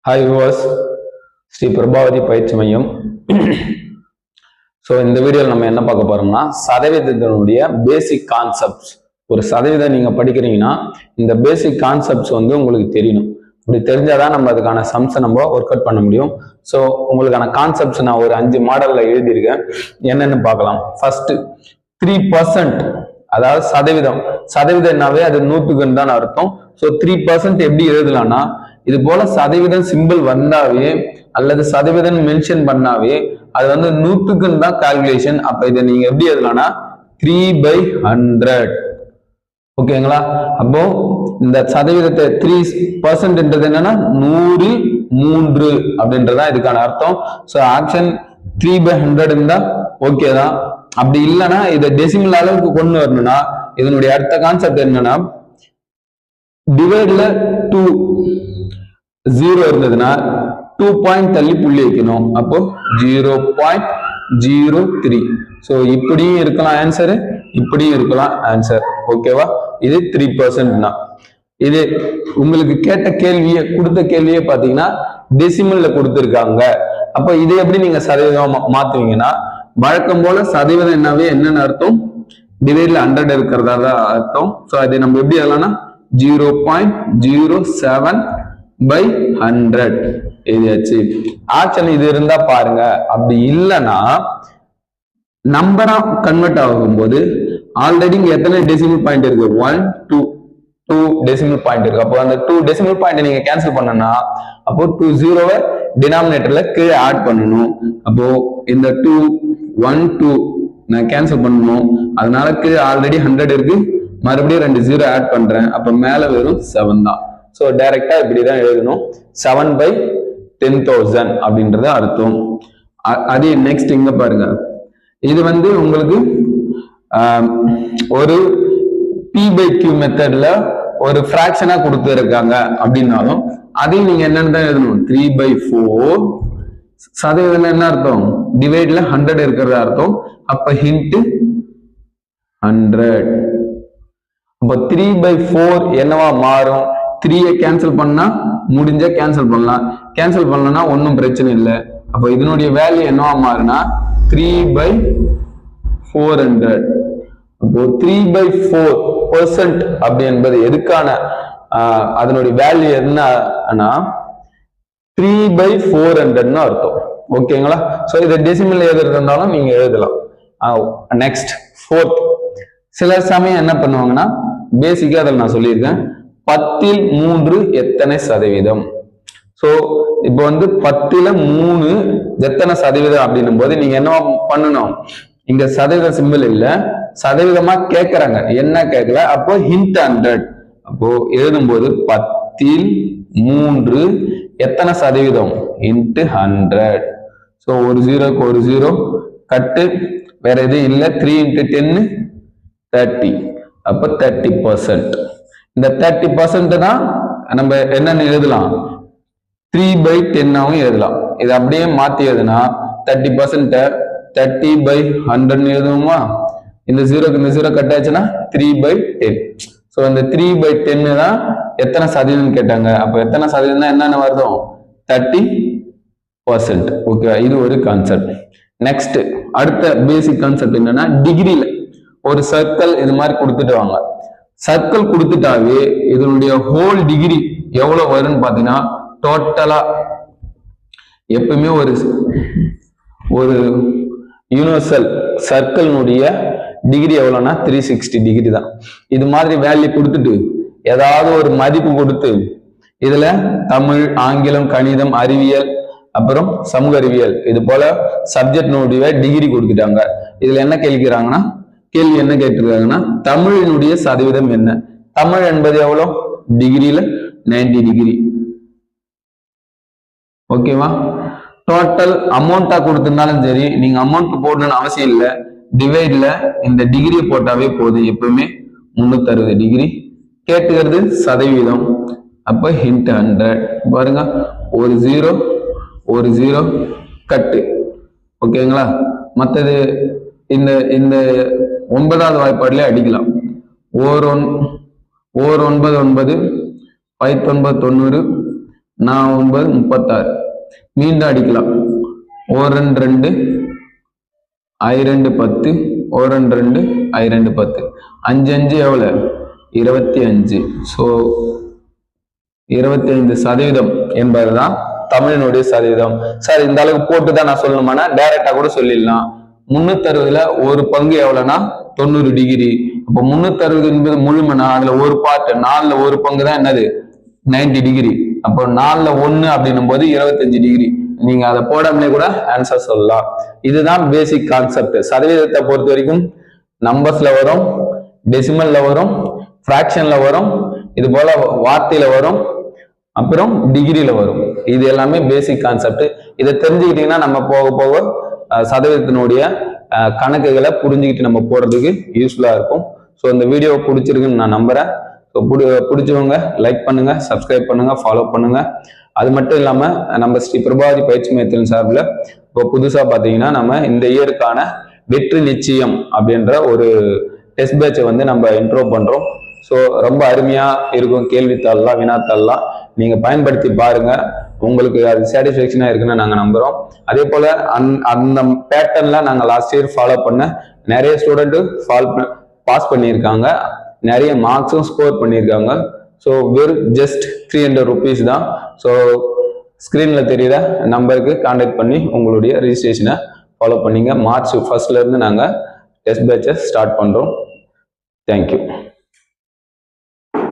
Hi viewers, Sri Prabhavati பயிற்சி மையம். So இந்த வீடியோவில் நம்ம என்ன பார்க்க போறோம்னா சதவீதத்தினுடைய பேசிக் கான்செப்ட்ஸ். ஒரு சதவீதம் நீங்கள் படிக்கிறீங்கன்னா இந்த பேசிக் கான்செப்ட்ஸ் உங்களுக்கு தெரியணும். இப்படி தெரிஞ்சாதான் நம்ம அதுக்கான சம்ஸை நம்ம ஒர்க் அவுட் பண்ண முடியும். ஸோ உங்களுக்கான கான்செப்ட்ஸ் நான் ஒரு 5 மாடலில் எழுதியிருக்கேன். என்னென்னு பார்க்கலாம். ஃபர்ஸ்ட் 3%, அதாவது சதவீதம் என்னாவே அது 100க்குன்னு தான் அர்த்தம். ஸோ 3% எப்படி எழுதலாம்னா, இது போல சதவீதம் சிம்பிள் வந்தாவே அல்லது சதவீதம் மென்ஷன் பண்ணாவே அது 100க்குன்னு தான் கால்குலேஷன். அப்ப இதை நீங்க எப்படி எழுதலாம்னா 3/100. ஓகேங்களா? அப்போ இந்த சதவீதத்தை 3% என்னன்னா 100/3 அப்படின்றதான் இதுக்கான அர்த்தம். ஸோ ஆப்ஷன் 3/100 இருந்தா ஓகே தான். அப்படி இல்லைன்னா இதை டெசிமல் அளவுக்கு கொண்டு வரணும்னா இதனுடைய அடுத்த கான்செப்ட் என்னன்னா, டிவைட்ல 2 0 இருந்ததுன்னா 2 பாயிண்ட் தள்ளி புள்ளி வைக்கணும். அப்போ 0.03. ஸோ இப்படியும் இருக்கலாம் ஆன்சர், இப்படியும் இருக்கலாம் ஆன்சர். ஓகேவா? இது 3% தான். இது உங்களுக்கு கேட்ட கேள்வியை கொடுத்த கேள்வியே பாத்தீங்கன்னா டெசிமல்ல கொடுத்துருக்காங்க. அப்ப இதை எப்படி நீங்க சதவீதம் மாத்துவீங்கன்னா, வழக்கம் போல சதவீதம் என்னன்னு அர்த்தம், டிவைட்ல 100 இருக்கிறதா தான் அர்த்தம். ஸோ அதை நம்ம எப்படி எழுதலாம்னா 0.07/100 எழுதியாச்சு. ஆப்ஷன் இது இருந்தா பாருங்க. அப்படி இல்லைன்னா நம்பரா கன்வெர்ட் ஆகும்போது ஆல்ரெடி இங்க எத்தனை டெசிமல் பாயிண்ட் இருக்கு? 1 2 டெசிமல் பாயிண்ட் இருக்கு. அப்போ அந்த 2 டெசிமல் பாயிண்ட் நீங்க கேன்சல் பண்ணனா அப்போ 2 0 டினாமினேட்டர்ல கீழே ஆட் பண்ணணும். அப்போ இந்த 2 1 2 நான் கேன்சல் பண்ணணும். அதனால கீழே ஆல்ரெடி 100 இருக்கு, மறுபடியும் 2 0 ஆட் பண்றேன். அப்ப மேல வெறும் 7 தான். ஸோ டைரக்டா இப்படிதான் எழுதணும், 7/10,000 அப்படின்றத அர்த்தம். அதே நெக்ஸ்ட் இங்க பாருங்க. இது உங்களுக்கு ஒரு P/Q மெத்தட்ல ஒரு ஃபிராக்ஷனா கொடுத்துருக்காங்க அப்படின்னாலும் அதையும் நீங்க என்னன்னு தான் எழுதணும், 3/4. சதவீதம் என்ன அர்த்தம்? டிவைட்ல 100 இருக்கிறதா அர்த்தம். அப்ப ஹிண்ட் 100. அப்ப 3/4 என்னவா மாறும்? 3 கேன்சல் பண்ணா முடிஞ்ச கேன்சல் பண்ணலாம், கேன்சல் பண்ணலன்னா ஒன்றும் பிரச்சனை இல்லை. அப்போ இதனுடைய வேல்யூ என்னவா மாறுனா 3/400. அப்போ 3/4% அப்படி என்பது எதுக்கான அதனுடைய வேல்யூ என்னன்னா 3/400 அர்த்தம். ஓகேங்களா? ஸோ இதை டெசிமல் எழுதுறதுனாலும் நீங்க எழுதலாம். Next 4th. சில சமயம் என்ன பண்ணுவாங்கன்னா, பேசிக்கா அதில் நான் சொல்லியிருக்கேன், 10ல் 3 எத்தனை சதவீதம். ஸோ இப்போ 10ல் 3 எத்தனை சதவீதம் அப்படின்னும் போது நீங்க என்ன பண்ணணும், இங்க சதவீத சிம்பிள் இல்ல, சதவீதமா கேட்கறாங்க, என்ன கேட்கல. அப்போ ஹிண்ட் 100. அப்போ எழுதும்போது 10ல் 3 எத்தனை சதவீதம் இன்ட்டு 100. ஸோ ஒரு 0க்கு ஒரு 0 கட்டு, வேற எதுவும் இல்லை. 3 × 10 30. அப்ப 30%. இந்த 30% தான் நம்ம என்னன்னு எழுதலாம், 3/10 எழுதலாம். இது அப்படியே மாத்தி எழுதுனா 30% 30/100 எழுதுவோமா? இந்த 0க்கு இந்த 0 கட்டாச்சுன்னா 3/10. ஸோ இந்த 3/10 தான் எத்தனை சதவீதம் கேட்டாங்க. அப்ப எத்தனை சதவீதம் தான் என்னென்ன வருதும், 30%. ஓகே, இது ஒரு கான்செப்ட். நெக்ஸ்ட் அடுத்த பேசிக் கான்செப்ட் என்னன்னா, டிகிரியில ஒரு சர்க்கிள் இது மாதிரி கொடுத்துட்டு வாங்க. சர்க்கிள் கொடுத்துட்டாவே இதனுடைய ஹோல் டிகிரி எவ்வளவு வரும்னு பாத்தீங்கன்னா, டோட்டலா எப்பவுமே ஒரு யூனிவர்சல் சர்க்கிள்னுடைய டிகிரி எவ்வளவுனா 360 டிகிரி தான். இது மாதிரி வேல்யூ கொடுத்துட்டு ஏதாவது ஒரு மதிப்பு கொடுத்து இதுல தமிழ், ஆங்கிலம், கணிதம், அறிவியல், அப்புறம் சமூக அறிவியல் இது போல சப்ஜெக்டினுடைய டிகிரி கொடுத்துட்டாங்க. இதுல என்ன கேள்வி என்ன கேட்டிருக்காங்கன்னா, தமிழினுடைய சதவீதம் என்ன? தமிழ் என்பது எவ்வளவு? டிகிரியில 90 டிகிரி. ஓகேவா? டோட்டல் அமௌண்டா கொடுத்திருந்தாலும் சரி, நீங்க அமௌண்ட் போடணும்னு அவசியம் இல்லை, டிவைட்ல இந்த டிகிரி போட்டாவே போதும். எப்பவுமே 360 டிகிரி. கேட்டுக்கிறது சதவீதம். அப்ப ஹிண்ட் 100. பாருங்க, ஒரு 0 கட்டு. ஓகேங்களா? மற்றது இந்த 9வது வாய்ப்பாடுல அடிக்கலாம். 9 9 5 9 90 9 36. மீண்டும் அடிக்கலாம். 1 2 I 2 10, 1 2 I 2 10. 5 5 எவ்வளவு? 25. ஸோ 25% என்பதுதான் தமிழினுடைய சதவீதம். சார் இந்த அளவுக்கு போட்டு தான் நான் சொல்லணுமானா டைரக்டா கூட சொல்லிடலாம். 360ல ஒரு பங்கு எவ்வளவுனா 90 டிகிரி. அப்போ 360 என்பது முழுமனா அதுல ஒரு பார்ட் 4ல ஒரு பங்கு தான் என்னது 90 டிகிரி. அப்போ 4ல 1 அப்படின்னும் போது 25 டிகிரி. நீங்க அதை போடாமலே கூட ஆன்சர் சொல்லலாம். இதுதான் பேசிக் கான்செப்ட். சதவீதத்தை பொறுத்த வரைக்கும் நம்பர்ஸ்ல வரும், டெசிமல்ல வரும், பிராக்ஷன்ல வரும், இது போல வார்த்தையில வரும், அப்புறம் டிகிரியில வரும். இது எல்லாமே பேசிக் கான்செப்ட். இதை தெரிஞ்சுக்கிட்டீங்கன்னா நம்ம போக போக சதவீதத்தினுடைய கணக்குகளை புரிஞ்சுக்கிட்டு நம்ம போறதுக்கு யூஸ்ஃபுல்லா இருக்கும். ஸோ இந்த வீடியோ பிடிச்சிருக்குன்னு நான் நம்புறேன். ஸோ பிடிச்சவங்க லைக் பண்ணுங்க, சப்ஸ்கிரைப் பண்ணுங்க, ஃபாலோ பண்ணுங்க. அது மட்டும் இல்லாம நம்ம ஸ்ரீ பிரபாவதி பயிற்சி மையத்தின் சார்பில் இப்போ புதுசா பாத்தீங்கன்னா நம்ம இந்த இயருக்கான வெற்றி நிச்சயம் அப்படின்ற ஒரு டெஸ்ட் பேட்சை வந்து நம்ம இன்ட்ரோ பண்றோம். ஸோ ரொம்ப அருமையா இருக்கும். கேள்வித்தாள்லாம் வினாத்தாள்லாம் நீங்க பயன்படுத்தி பாருங்க. உங்களுக்கு அது சாட்டிஸ்ஃபேக்ஷனா இருக்குன்னு நாங்க நம்புறோம். அதே போல அந்த பேட்டர்ன்ல நாங்க லாஸ்ட் இயர் ஃபாலோ பண்ண நிறைய ஸ்டூடெண்ட் பாஸ் பண்ணியிருக்காங்க, நிறைய மார்க்ஸும் ஸ்கோர் பண்ணியிருக்காங்க. ஸோ வெறும் ஜஸ்ட் 300 rupees தான். ஸோ ஸ்கிரீன்ல தெரியுற நம்பருக்கு கான்டாக்ட் பண்ணி உங்களுடைய ரிஜிஸ்ட்ரேஷனை ஃபாலோ பண்ணிங்க. மார்ச் 1st இருந்து நாங்க டெஸ்ட் பேட்சை ஸ்டார்ட் பண்றோம். தேங்க்யூ.